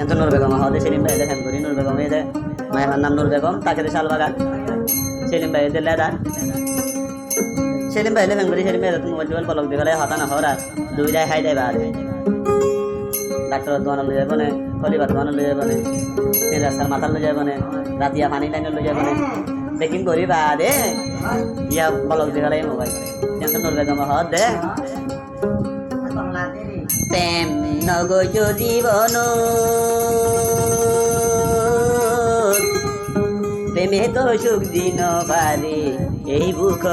তো নূর বেগম হদে সেলিম ভাই দেখেন করি নূর বেগম এই যে মায়ের নাম নূর বেগম তাকে শালবাগান সেলিম ভাই এদের লেদার সেলিম ভাই দেখেন করি সেলিম ভাই মোবাইল পলক দিয়ে হতা না হরা দুই যায় খাই দেয় বা ডাক্তার দোয়ানো লই যাবে না খলিবার দোয়ানো লই যাবে না রাস্তার মাথার লই যাবে না রাতিয়া পানি লাইনে লই যাবে না দেখিন করি বা দে ইয়া পলক দিয়ে মোবাইল টেনশন নূর বেগম হদ দে প্রেম নগজ জীবন প্রেমে তো সুখ দিন বারে এই বুক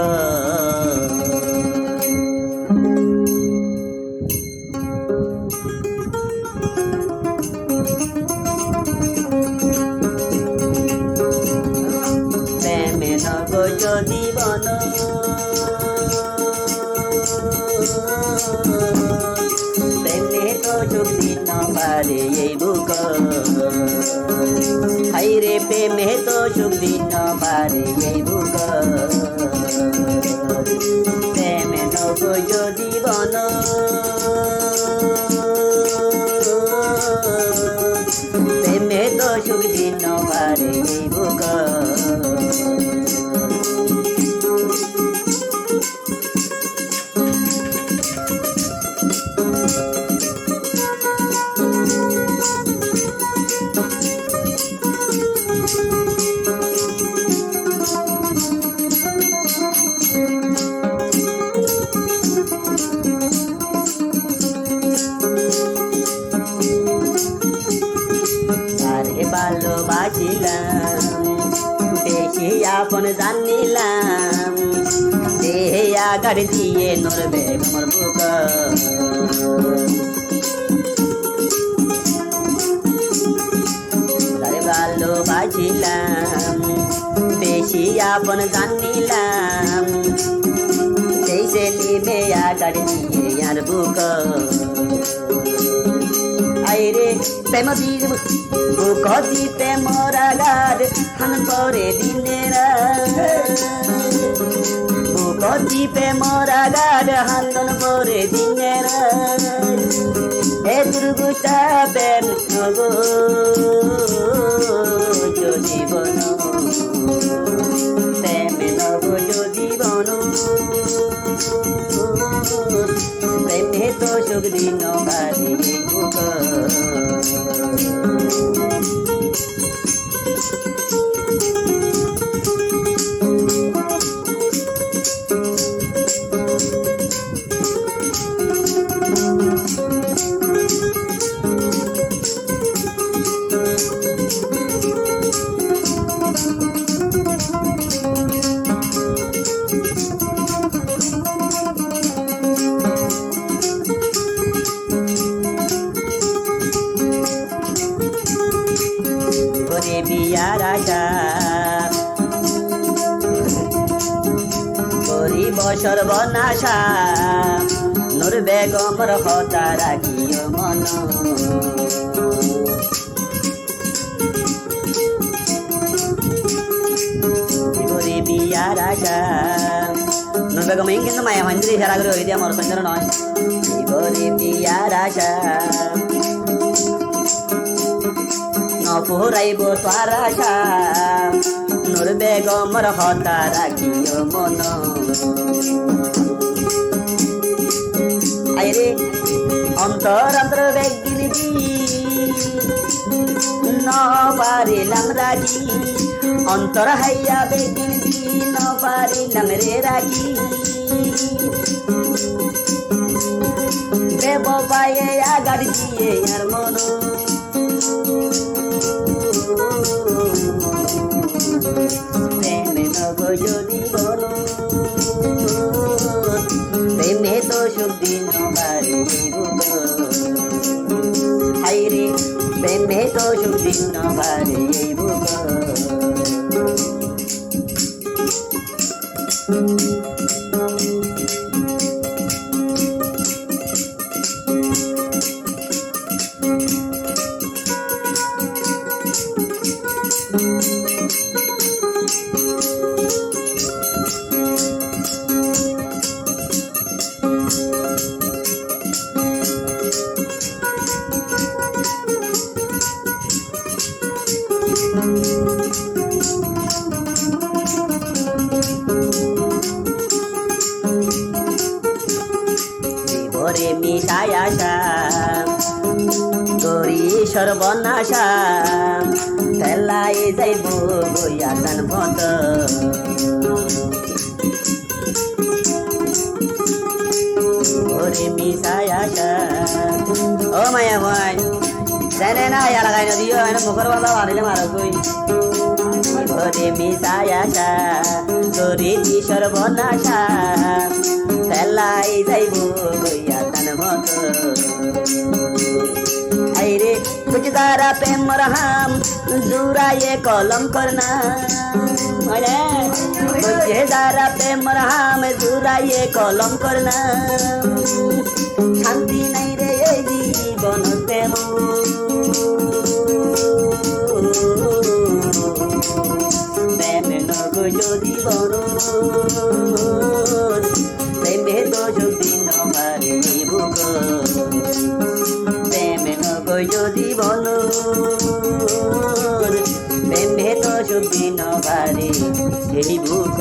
প্রেমে নগজ জীবন সুখ দিন বারে এই বুক হাই রে প্রেমে তো সুখ দিন বারে এই বুক প্রেমে নগজ জীবন প্রেমে তো সুখ দিন বারে এই বুক ভালোবাসিলাম বেশি আপন জানিলাম দেহে আগার দিয়ে নড়বে আমার বুক ভালোবাসিলাম বেশি আপন জানিলাম সেই সে নিবে আগার দিয়ে আর বুক আইরে প্রেম বুক দিতে মরা গাদ হান পরে দিনের বুক দিতে মরা গাদ হান্দন পরে দিনের এ দুর্গুটা প্রেম নগো জীবন প্রেম নগো জীবন প্রেমে তো সুখ দিন বাড়ি বুক বিয়ার আশা করিব সর্বনাশা নূর বেগমর হতা রাখিও মন করি বিয়ার আশা নূর বেগম এই কিন্তু মায়া মন্দির ইশারা করে হয়ে দিয়ে আমার সঞ্চার নয় করি বিয়ার আশা নপুরাইব তোর আশা নূর বেগমর হতা রাখিও মন আইরে অন্তর অন্তর বেগিনি ন পারিলাম রাখি অন্তর হাইয়া বেগিনি ন পারিলাম রে রাখি দেব পায়ে আগার দিয়ে আর মন প্রেমে নগজ জীবন প্রেমে তো সুখ দিন বাড়ি বুক হাই রে প্রেমে তো সুখ দিন বাড়ি বুক জীবরে মিশাই আশা করি সর্বনাশা ফেলাই যাইব বইয়াতান মত ওরে মিশাই আশা ও মায়া ভাই জানে না ইয়া লাগাই না দিও এনে মুখের বাধা মারিলে মারো কই ওরে মিশাই আশা করি সর্বনাশা ফেলাই যাইব বইয়াতান মত আইরে कुछ दारा पे मरहम जुराए कलम करना अरे कुछ दारा पे मरहम जुराए कलम करना शांति नहीं रे जीवन से প্রেম নগো যদি বন প্রেমে তো যদি নবারে বুক যদি বল প্রেমে তো যদি নবারে সেই বুক